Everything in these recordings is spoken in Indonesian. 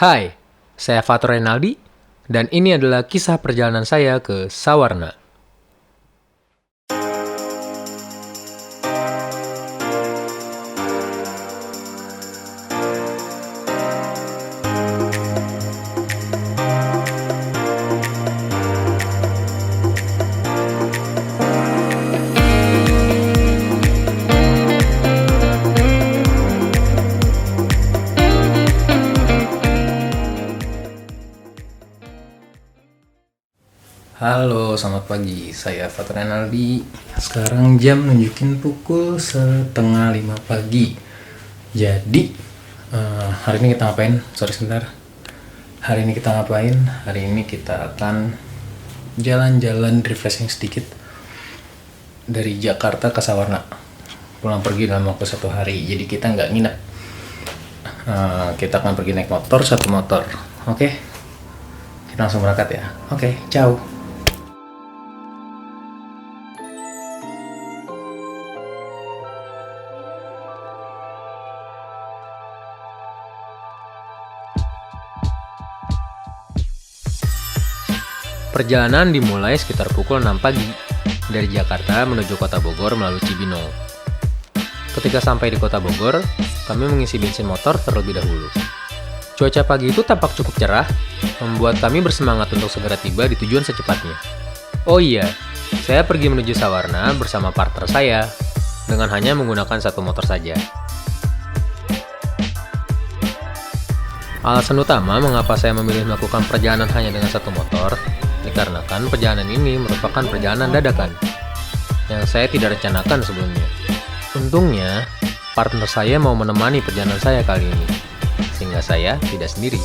Hai, saya Fatur Renaldi, dan ini adalah kisah perjalanan saya ke Sawarna. Halo, selamat pagi. Saya Fatur Renaldi. Sekarang jam nunjukin pukul 4:30 pagi. Jadi, hari ini kita ngapain? Sorry sebentar. Hari ini kita ngapain? Hari ini kita akan jalan-jalan refreshing sedikit dari Jakarta ke Sawarna. Pulang pergi dalam waktu 1 hari. Jadi kita nggak nginep. Kita akan pergi naik motor, satu motor. Oke? Kita langsung berangkat ya. Oke, ciao. Perjalanan dimulai sekitar pukul 6 pagi dari Jakarta menuju kota Bogor melalui Cibinong. Ketika sampai di kota Bogor, kami mengisi bensin motor terlebih dahulu. Cuaca pagi itu tampak cukup cerah, membuat kami bersemangat untuk segera tiba di tujuan secepatnya. Oh iya, saya pergi menuju Sawarna bersama partner saya, dengan hanya menggunakan satu motor saja. Alasan utama mengapa saya memilih melakukan perjalanan hanya dengan satu motor, dikarenakan perjalanan ini merupakan perjalanan dadakan yang saya tidak rencanakan sebelumnya. Untungnya, partner saya mau menemani perjalanan saya kali ini, sehingga saya tidak sendiri.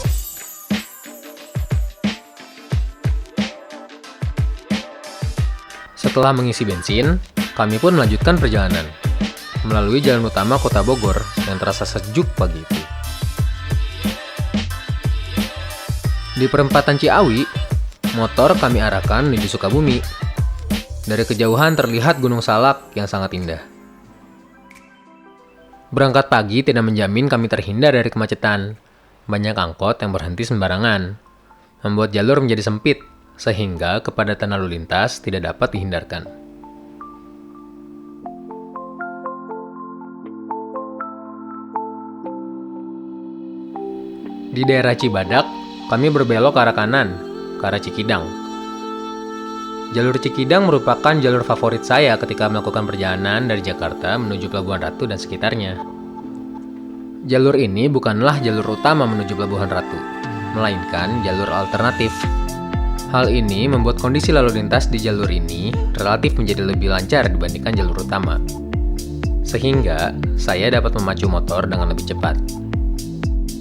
Setelah mengisi bensin, kami pun melanjutkan perjalanan melalui jalan utama kota Bogor yang terasa sejuk pagi itu. Di perempatan Ciawi, motor kami arahkan menuju Sukabumi. Dari kejauhan terlihat Gunung Salak yang sangat indah. Berangkat pagi tidak menjamin kami terhindar dari kemacetan. Banyak angkot yang berhenti sembarangan, membuat jalur menjadi sempit, sehingga kepadatan lalu lintas tidak dapat dihindarkan. Di daerah Cibadak, kami berbelok ke arah kanan, ke arah Cikidang. Jalur Cikidang merupakan jalur favorit saya ketika melakukan perjalanan dari Jakarta menuju Pelabuhan Ratu dan sekitarnya. Jalur ini bukanlah jalur utama menuju Pelabuhan Ratu, melainkan jalur alternatif. Hal ini membuat kondisi lalu lintas di jalur ini relatif menjadi lebih lancar dibandingkan jalur utama. Sehingga, saya dapat memacu motor dengan lebih cepat.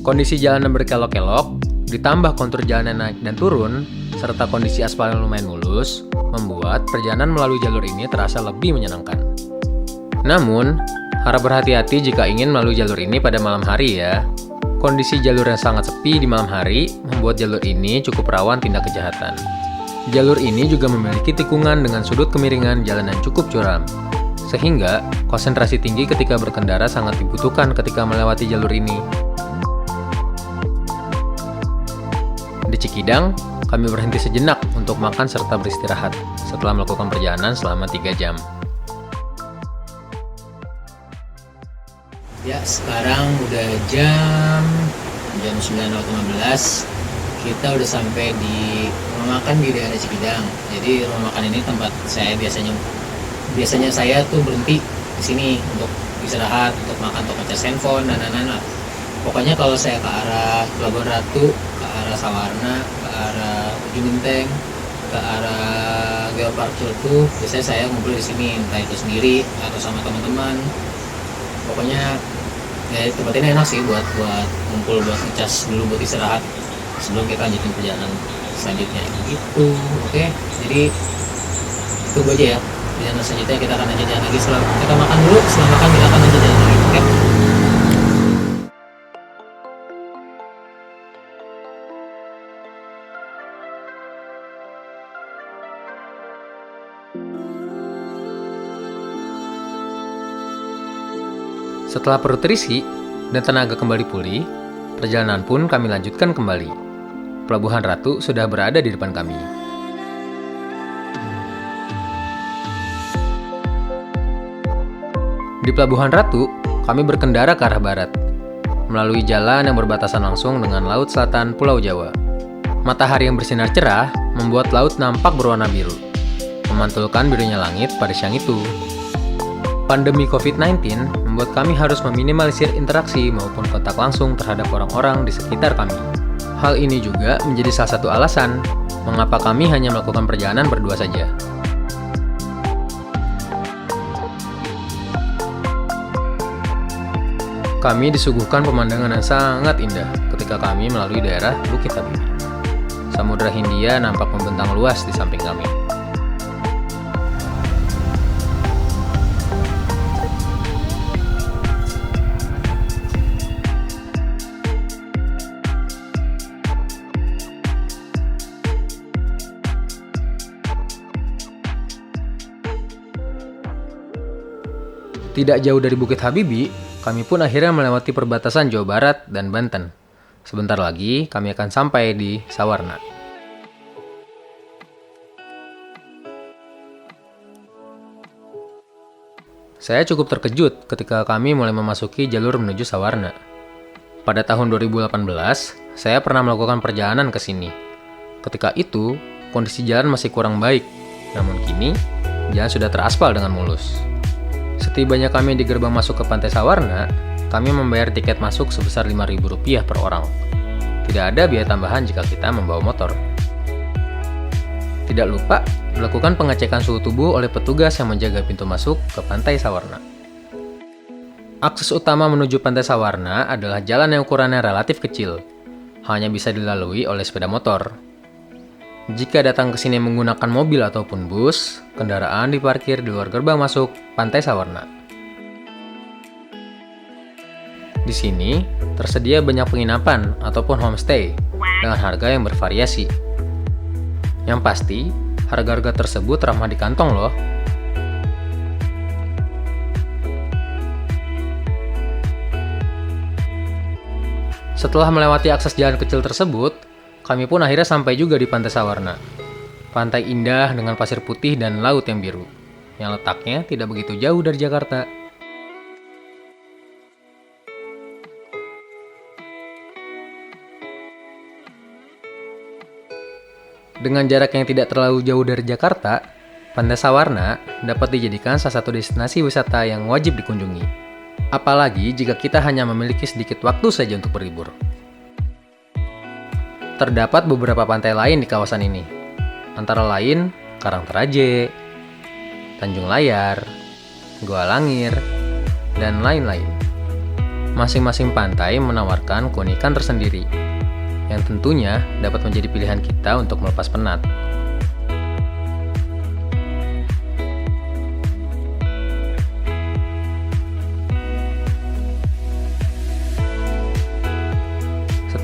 Kondisi jalanan berkelok-kelok, ditambah kontur jalan yang naik dan turun, serta kondisi aspal yang lumayan mulus, membuat perjalanan melalui jalur ini terasa lebih menyenangkan. Namun, harap berhati-hati jika ingin melalui jalur ini pada malam hari ya. Kondisi jalur yang sangat sepi di malam hari membuat jalur ini cukup rawan tindak kejahatan. Jalur ini juga memiliki tikungan dengan sudut kemiringan jalan yang cukup curam, sehingga konsentrasi tinggi ketika berkendara sangat dibutuhkan ketika melewati jalur ini. Di Cikidang, kami berhenti sejenak untuk makan serta beristirahat setelah melakukan perjalanan selama 3 jam. Ya, sekarang udah jam 9.15. Kita udah sampai di rumah makan di daerah Cikidang. Jadi rumah makan ini tempat saya biasanya saya tuh berhenti di sini untuk istirahat, untuk makan, untuk ngecas handphone dan lain-lain lah. Pokoknya kalau saya ke arah Pelabuhan Ratu, ke arah Sawarna, ke arah Ujung Genteng, ke arah Geopark Ciletuh, biasanya saya ngumpul di sini, entah itu sendiri atau sama teman-teman. Pokoknya ya tempat ini enak sih buat ngumpul, buat ngecas dulu, buat istirahat sebelum kita lanjutin perjalanan selanjutnya gitu. Oke, jadi tunggu aja ya. Perjalanan selanjutnya kita akan lanjut jalan lagi setelah kita makan dulu. Setelah makan kita akan lanjut jalan lagi. Oke. Setelah perut terisi dan tenaga kembali pulih, Perjalanan pun kami lanjutkan kembali. Pelabuhan Ratu sudah berada di depan kami. Di Pelabuhan Ratu, kami berkendara ke arah barat, melalui jalan yang berbatasan langsung dengan Laut Selatan Pulau Jawa. Matahari yang bersinar cerah membuat laut nampak berwarna biru, memantulkan birunya langit pada siang itu. Pandemi COVID-19 membuat kami harus meminimalisir interaksi maupun kontak langsung terhadap orang-orang di sekitar kami. Hal ini juga menjadi salah satu alasan mengapa kami hanya melakukan perjalanan berdua saja. Kami disuguhkan pemandangan yang sangat indah ketika kami melalui daerah Bukit Habibie. Samudra Hindia nampak membentang luas di samping kami. Tidak jauh dari Bukit Habibie, kami pun akhirnya melewati perbatasan Jawa Barat dan Banten. Sebentar lagi, kami akan sampai di Sawarna. Saya cukup terkejut ketika kami mulai memasuki jalur menuju Sawarna. Pada tahun 2018, saya pernah melakukan perjalanan ke sini. Ketika itu, kondisi jalan masih kurang baik, namun kini, jalan sudah teraspal dengan mulus. Setibanya kami di gerbang masuk ke Pantai Sawarna, kami membayar tiket masuk sebesar Rp5.000 per orang. Tidak ada biaya tambahan jika kita membawa motor. Tidak lupa, melakukan pengecekan suhu tubuh oleh petugas yang menjaga pintu masuk ke Pantai Sawarna. Akses utama menuju Pantai Sawarna adalah jalan yang ukurannya relatif kecil, hanya bisa dilalui oleh sepeda motor. Jika datang ke sini menggunakan mobil ataupun bus, kendaraan diparkir di luar gerbang masuk Pantai Sawarna. Di sini, tersedia banyak penginapan ataupun homestay dengan harga yang bervariasi. Yang pasti, harga-harga tersebut ramah di kantong loh. Setelah melewati akses jalan kecil tersebut, kami pun akhirnya sampai juga di Pantai Sawarna. Pantai indah dengan pasir putih dan laut yang biru, yang letaknya tidak begitu jauh dari Jakarta. Dengan jarak yang tidak terlalu jauh dari Jakarta, Pantai Sawarna dapat dijadikan salah satu destinasi wisata yang wajib dikunjungi. Apalagi jika kita hanya memiliki sedikit waktu saja untuk berlibur. Terdapat beberapa pantai lain di kawasan ini, antara lain Karangteraje, Tanjung Layar, Goa Langir, dan lain-lain. Masing-masing pantai menawarkan keunikan tersendiri, yang tentunya dapat menjadi pilihan kita untuk melepas penat.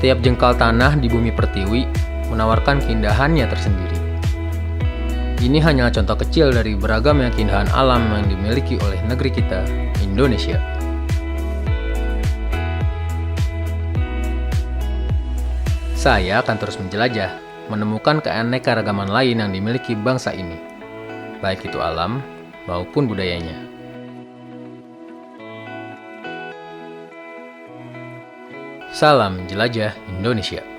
Setiap jengkal tanah di bumi pertiwi menawarkan keindahannya tersendiri. Ini hanyalah contoh kecil dari beragam keindahan alam yang dimiliki oleh negeri kita, Indonesia. Saya akan terus menjelajah, menemukan keanekaragaman lain yang dimiliki bangsa ini, baik itu alam maupun budayanya. Salam jelajah Indonesia.